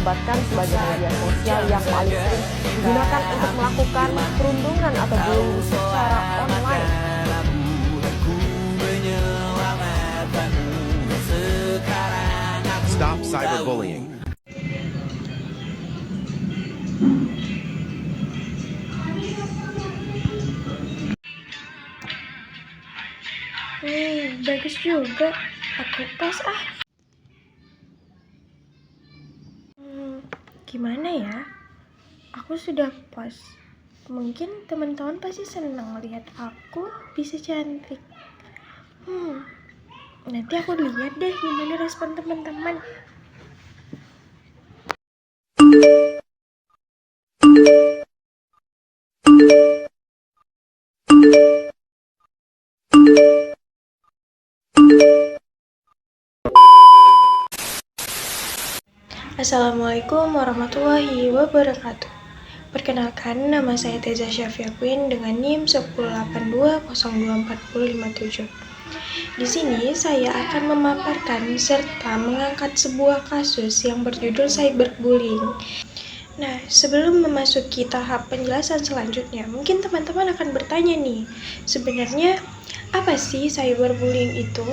dinobatkan sebagai media sosial yang paling sering digunakan untuk melakukan perundungan atau bullying secara online. Stop cyberbullying. Bagus juga. Aku tes Gimana ya? Aku sudah post. Mungkin teman-teman pasti senang lihat aku bisa cantik. Nanti aku lihat deh gimana respon teman-teman. Assalamualaikum warahmatullahi wabarakatuh. Perkenalkan, nama saya Teza Syafia Queen dengan NIM 1082024057. Di sini saya akan memaparkan serta mengangkat sebuah kasus yang berjudul cyberbullying. Nah, sebelum memasuki tahap penjelasan selanjutnya, mungkin teman-teman akan bertanya nih, sebenarnya apa sih cyberbullying itu?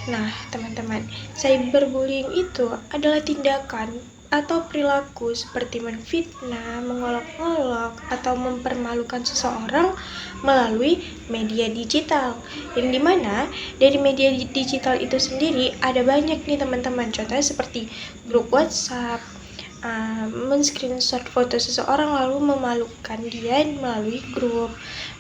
Nah, teman-teman, cyberbullying itu adalah tindakan atau perilaku seperti menfitnah, mengolok-olok, atau mempermalukan seseorang melalui media digital. Yang dimana dari media digital itu sendiri ada banyak nih teman-teman, contohnya seperti grup WhatsApp, men-screenshot foto seseorang lalu memalukan dia melalui grup,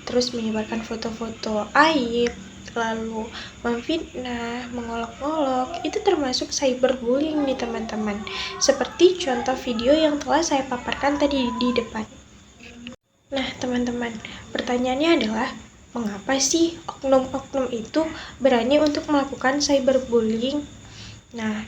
terus menyebarkan foto-foto aib, lalu memfitnah, mengolok-olok, itu termasuk cyberbullying nih teman-teman. Seperti contoh video yang telah saya paparkan tadi di depan. Nah teman-teman, pertanyaannya adalah mengapa sih oknum-oknum itu berani untuk melakukan cyberbullying? Nah,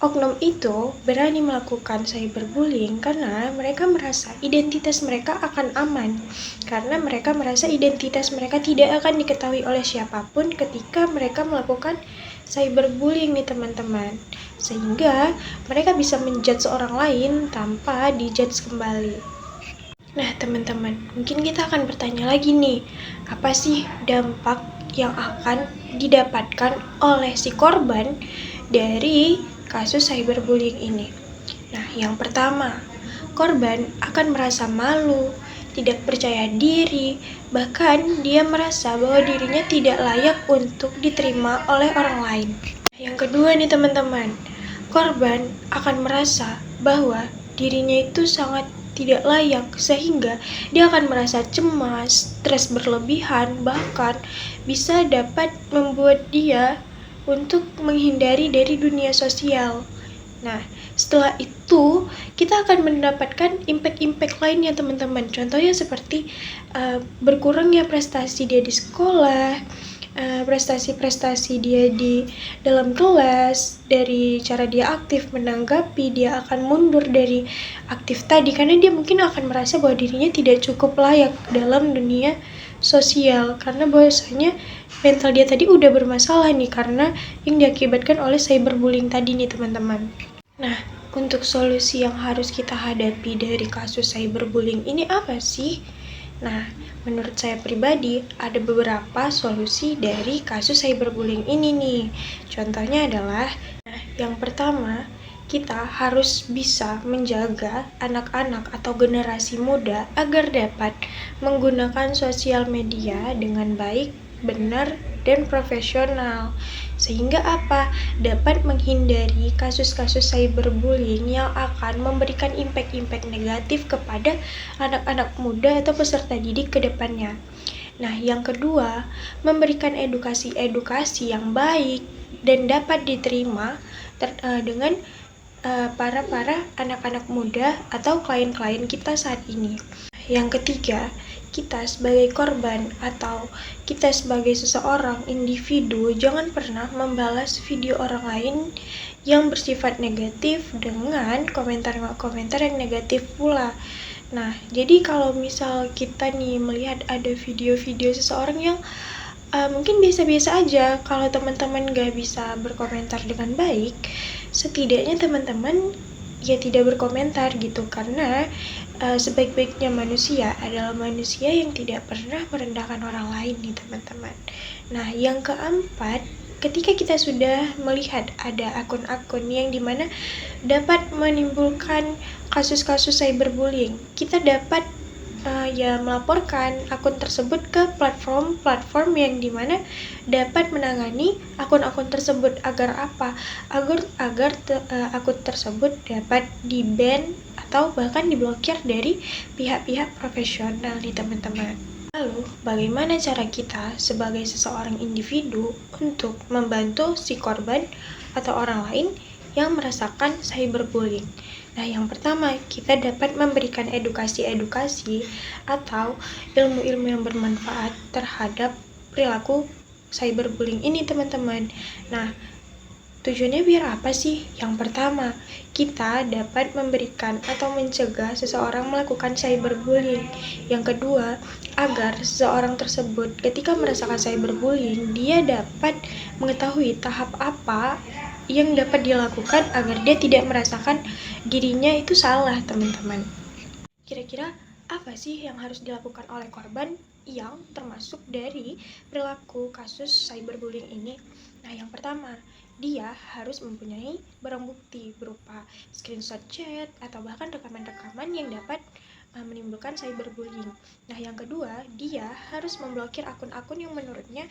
oknum itu berani melakukan cyberbullying karena mereka merasa identitas mereka akan aman, karena mereka merasa identitas mereka tidak akan diketahui oleh siapapun ketika mereka melakukan cyberbullying nih teman-teman, sehingga mereka bisa menjudge orang lain tanpa dijudge kembali. Nah teman-teman, mungkin kita akan bertanya lagi nih, apa sih dampak yang akan didapatkan oleh si korban dari kasus cyberbullying ini? Nah, yang pertama, korban akan merasa malu, tidak percaya diri, bahkan dia merasa bahwa dirinya tidak layak untuk diterima oleh orang lain. Yang kedua nih teman-teman, korban akan merasa bahwa dirinya itu sangat tidak layak, sehingga dia akan merasa cemas, stres berlebihan, bahkan bisa dapat membuat dia untuk menghindari dari dunia sosial. Nah, setelah itu kita akan mendapatkan impact-impact lainnya teman-teman. Contohnya seperti berkurangnya prestasi dia di sekolah, prestasi-prestasi dia di dalam kelas, dari cara dia aktif menanggapi, dia akan mundur dari aktif tadi karena dia mungkin akan merasa bahwa dirinya tidak cukup layak dalam dunia sosial, karena bahwasanya mental dia tadi udah bermasalah nih karena yang diakibatkan oleh cyberbullying tadi nih teman-teman. Nah, untuk solusi yang harus kita hadapi dari kasus cyberbullying ini apa sih? Nah, menurut saya pribadi ada beberapa solusi dari kasus cyberbullying ini nih. Contohnya adalah, yang pertama, kita harus bisa menjaga anak-anak atau generasi muda agar dapat menggunakan sosial media dengan baik, benar, dan profesional. Sehingga apa? Dapat menghindari kasus-kasus cyberbullying yang akan memberikan impact-impact negatif kepada anak-anak muda atau peserta didik ke depannya. Nah, yang kedua, memberikan edukasi-edukasi yang baik dan dapat diterima dengan para anak-anak muda atau klien-klien kita saat ini. Yang ketiga, kita sebagai korban atau kita sebagai seseorang individu jangan pernah membalas video orang lain yang bersifat negatif dengan komentar-komentar yang negatif pula. Nah, jadi kalau misal kita nih melihat ada video-video seseorang yang mungkin biasa-biasa aja, kalau teman-teman gak bisa berkomentar dengan baik, setidaknya teman-teman ya tidak berkomentar gitu, karena sebaik-baiknya manusia adalah manusia yang tidak pernah merendahkan orang lain nih teman-teman. Nah, yang keempat, ketika kita sudah melihat ada akun-akun yang dimana dapat menimbulkan kasus-kasus cyberbullying, kita dapat melaporkan akun tersebut ke platform-platform yang dimana dapat menangani akun-akun tersebut agar apa? Agar akun tersebut dapat di-ban atau bahkan diblokir dari pihak-pihak profesional nih teman-teman. Lalu, bagaimana cara kita sebagai seseorang individu untuk membantu si korban atau orang lain yang merasakan cyberbullying? Nah, yang pertama, kita dapat memberikan edukasi-edukasi atau ilmu-ilmu yang bermanfaat terhadap perilaku cyberbullying ini, teman-teman. Nah, tujuannya biar apa sih? Yang pertama, kita dapat memberikan atau mencegah seseorang melakukan cyberbullying. Yang kedua, agar seseorang tersebut ketika merasakan cyberbullying, dia dapat mengetahui tahap apa yang dapat dilakukan agar dia tidak merasakan dirinya itu salah, teman-teman. Kira-kira apa sih yang harus dilakukan oleh korban yang termasuk dari perilaku kasus cyberbullying ini? Nah, yang pertama, dia harus mempunyai barang bukti berupa screenshot chat atau bahkan rekaman-rekaman yang dapat menimbulkan cyberbullying. Nah, yang kedua, dia harus memblokir akun-akun yang menurutnya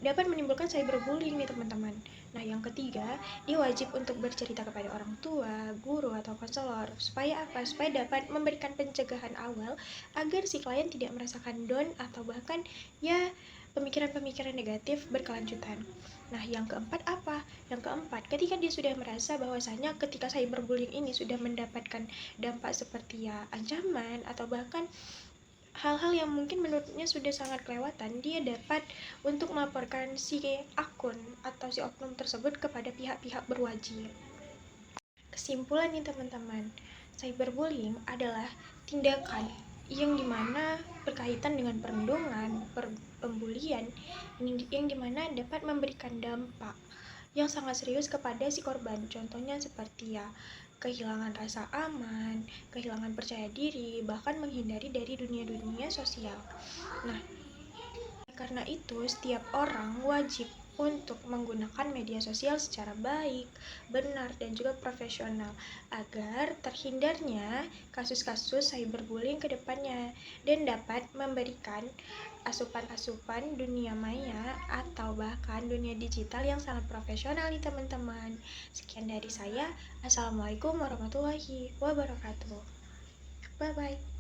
dapat menimbulkan cyberbullying nih teman-teman. Nah, yang ketiga, dia wajib untuk bercerita kepada orang tua, guru, atau konselor. Supaya apa? Supaya dapat memberikan pencegahan awal agar si klien tidak merasakan down atau bahkan ya pemikiran-pemikiran negatif berkelanjutan. Nah, yang keempat apa? Yang keempat, ketika dia sudah merasa bahwasanya ketika cyberbullying ini sudah mendapatkan dampak seperti ya ancaman atau bahkan hal-hal yang mungkin menurutnya sudah sangat kelewatan, dia dapat untuk melaporkan si akun atau si oknum tersebut kepada pihak-pihak berwajib. Kesimpulan nih teman-teman, cyberbullying adalah tindakan yang dimana berkaitan dengan perundungan, pembulian, yang dimana dapat memberikan dampak yang sangat serius kepada si korban. Contohnya seperti ya kehilangan rasa aman, kehilangan percaya diri, bahkan menghindari dari dunia-dunia sosial. Nah, karena itu setiap orang wajib untuk menggunakan media sosial secara baik, benar, dan juga profesional agar terhindarnya kasus-kasus cyberbullying ke depannya dan dapat memberikan asupan-asupan dunia maya atau bahkan dunia digital yang sangat profesional nih teman-teman. Sekian dari saya. Assalamualaikum warahmatullahi wabarakatuh. Bye-bye.